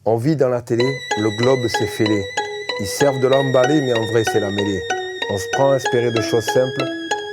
On vit dans la télé, le globe s'est fêlé. Ils servent de l'emballer, mais en vrai c'est la mêlée. On se prend à espérer de choses simples,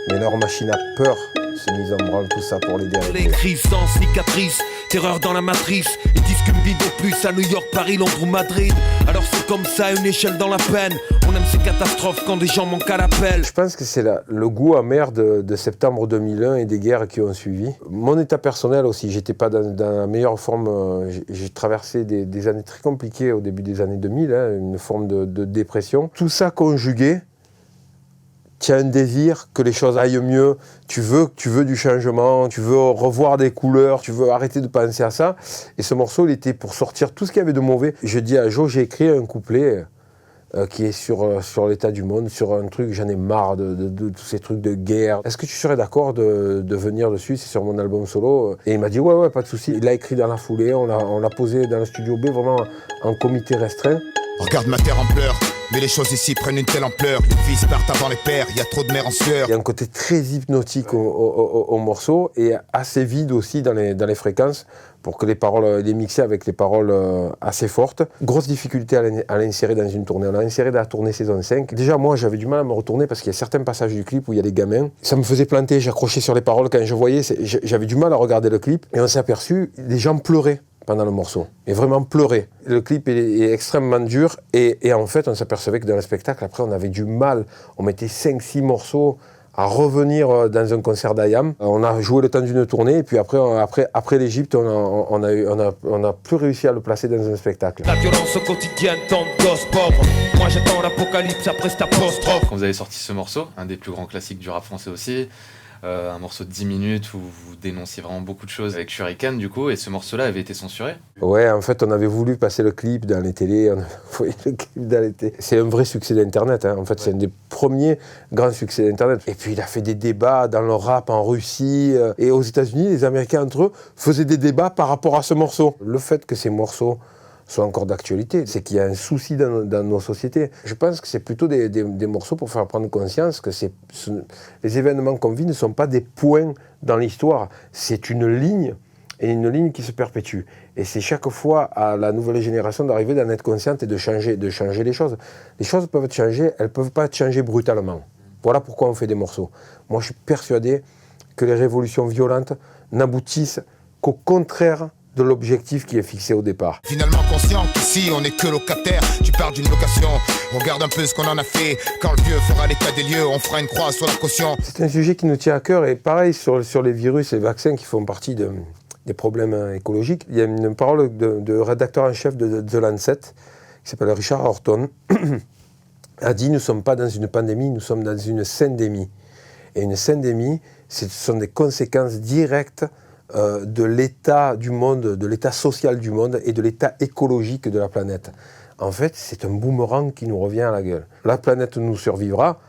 mais leur machine a peur. Se mise en branle, tout ça pour les dérégler. Les crises sans cicatrice, terreur dans la matrice. Ils disent qu'une vie de plus à New York, Paris, Londres ou Madrid. Alors c'est comme ça, une échelle dans la peine. On aime ces catastrophes quand des gens manquent à l'appel. Je pense que c'est le goût amer de septembre 2001 et des guerres qui ont suivi. Mon état personnel aussi, j'étais pas dans la meilleure forme. J'ai traversé des années très compliquées au début des années 2000, une forme de dépression. Tout ça conjugué, tu as un désir que les choses aillent mieux, tu veux du changement, tu veux revoir des couleurs, tu veux arrêter de penser à ça. Et ce morceau, il était pour sortir tout ce qu'il y avait de mauvais. Je dis à Jo, j'ai écrit un couplet qui est sur l'état du monde, sur un truc, j'en ai marre de tous ces trucs de guerre. Est-ce que tu serais d'accord de venir dessus? C'est sur mon album solo. Et il m'a dit ouais, pas de souci. Il l'a écrit dans la foulée, on l'a posé dans le studio B, vraiment en comité restreint. Regarde ma terre en pleurs, mais les choses ici prennent une telle ampleur. Les fils partent avant les pères, il y a trop de mères en sueur. Il y a un côté très hypnotique au morceau et assez vide aussi dans les fréquences pour que les paroles, les mixer avec les paroles assez fortes. Grosse difficulté à l'insérer dans une tournée. On l'a inséré dans la tournée saison 5. Déjà, moi, j'avais du mal à me retourner parce qu'il y a certains passages du clip où il y a des gamins. Ça me faisait planter, j'accrochais sur les paroles quand je voyais. J'avais du mal à regarder le clip et on s'est aperçu, les gens pleuraient pendant le morceau, et vraiment pleurer. Le clip est extrêmement dur, et en fait, on s'apercevait que dans le spectacle, après, on avait du mal. On mettait 5-6 morceaux à revenir dans un concert d'Ayam. On a joué le temps d'une tournée, et puis après l'Égypte, on a plus réussi à le placer dans un spectacle. La violence quotidienne, tant de gosses pauvres. Moi j'attends l'apocalypse après cette apostrophe. Quand vous avez sorti ce morceau, un des plus grands classiques du rap français aussi, un morceau de 10 minutes où vous dénonciez vraiment beaucoup de choses avec Shuriken du coup, et ce morceau-là avait été censuré. Ouais, en fait, on avait voulu passer le clip dans les télés, C'est un vrai succès d'Internet, En fait, c'est un des premiers grands succès d'Internet. Et puis, il a fait des débats dans le rap en Russie et aux États-Unis, les Américains entre eux faisaient des débats par rapport à ce morceau. Le fait que ces morceaux soient encore d'actualité, c'est qu'il y a un souci dans nos sociétés. Je pense que c'est plutôt des morceaux pour faire prendre conscience que les événements qu'on vit ne sont pas des points dans l'histoire, c'est une ligne, et une ligne qui se perpétue. Et c'est chaque fois à la nouvelle génération d'arriver d'en être consciente et de changer les choses. Les choses peuvent changer, elles ne peuvent pas changer brutalement. Voilà pourquoi on fait des morceaux. Moi, je suis persuadé que les révolutions violentes n'aboutissent qu'au contraire de l'objectif qui est fixé au départ. Finalement conscient qu'ici on n'est que locataire. Tu parles d'une location, regarde un peu ce qu'on en a fait. Quand le vieux fera l'état des lieux, on fera une croix sur la caution. C'est un sujet qui nous tient à cœur, et pareil sur les virus et les vaccins qui font partie des problèmes écologiques. Il y a une parole de rédacteur en chef de The Lancet, qui s'appelle Richard Horton, a dit « Nous ne sommes pas dans une pandémie, nous sommes dans une syndémie ». Et une syndémie, ce sont des conséquences directes de l'état du monde, de l'état social du monde et de l'état écologique de la planète. En fait, c'est un boomerang qui nous revient à la gueule. La planète nous survivra.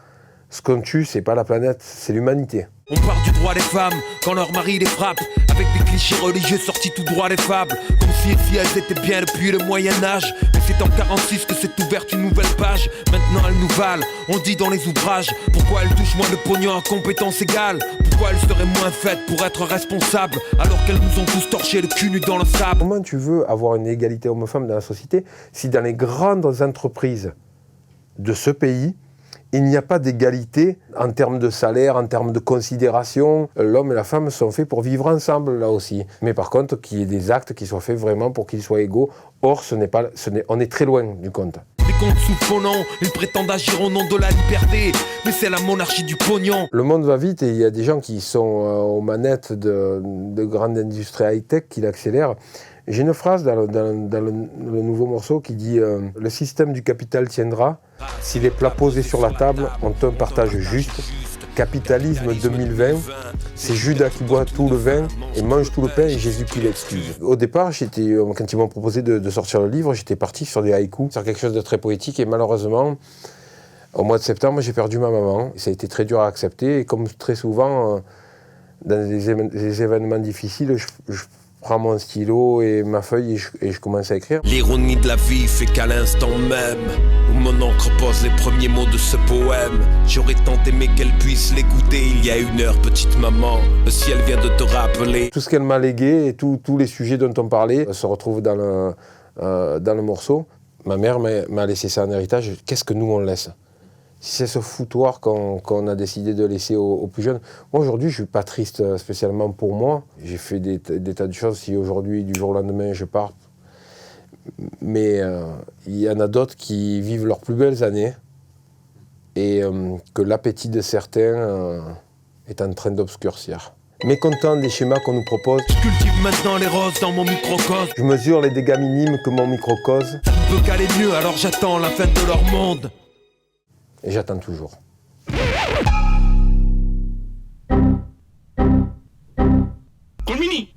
Ce qu'on tue, c'est pas la planète, c'est l'humanité. On parle du droit des femmes quand leur mari les frappe, avec des clichés religieux sortis tout droit des fables, comme si elles étaient bien depuis le Moyen-Âge. Mais c'est en 46 que s'est ouverte une nouvelle page. Maintenant elles nous valent, on dit dans les ouvrages. Pourquoi elles touchent moins de pognon à compétences égales? Pourquoi elles seraient moins faites pour être responsables, alors qu'elles nous ont tous torché le cul nu dans le sable? Comment tu veux avoir une égalité homme-femme dans la société si dans les grandes entreprises de ce pays, il n'y a pas d'égalité en termes de salaire, en termes de considération. L'homme et la femme sont faits pour vivre ensemble, là aussi. Mais par contre, qu'il y ait des actes qui soient faits vraiment pour qu'ils soient égaux. Or, on est très loin du compte. Les comptes sous faux nom, ils prétendent agir au nom de la liberté, mais c'est la monarchie du pognon. Le monde va vite et il y a des gens qui sont aux manettes de grandes industries high-tech qui l'accélèrent. J'ai une phrase dans le nouveau morceau qui dit « Le système du capital tiendra si les plats posés sur la table ont un partage juste. Capitalisme 2020, c'est Judas qui boit tout le vin et mange tout le pain et Jésus qui l'excuse. » Au départ, quand ils m'ont proposé de sortir le livre, j'étais parti sur des haïkus, sur quelque chose de très poétique, et malheureusement, au mois de septembre, j'ai perdu ma maman. Ça a été très dur à accepter, et comme très souvent, dans des événements difficiles, je prends mon stylo et ma feuille et je commence à écrire. L'ironie de la vie fait qu'à l'instant même où mon encre pose les premiers mots de ce poème, j'aurais tant aimé qu'elle puisse l'écouter il y a 1 heure, petite maman. Le ciel vient de te rappeler. Tout ce qu'elle m'a légué et tous les sujets dont on parlait se retrouvent dans dans le morceau. Ma mère m'a laissé ça en héritage. Qu'est-ce que nous, on laisse ? Si c'est ce foutoir qu'on a décidé de laisser aux plus jeunes. Moi, aujourd'hui, je ne suis pas triste spécialement pour moi. J'ai fait des tas de choses. Si aujourd'hui, du jour au lendemain, je pars. Mais il y en a d'autres qui vivent leurs plus belles années et que l'appétit de certains est en train d'obscurcir. Mécontent des schémas qu'on nous propose. Je cultive maintenant les roses dans mon microcosme. Je mesure les dégâts minimes que mon micro cause. Ça ne peut qu'aller mieux, alors j'attends la fin de leur monde. Et j'attends toujours. Colmini.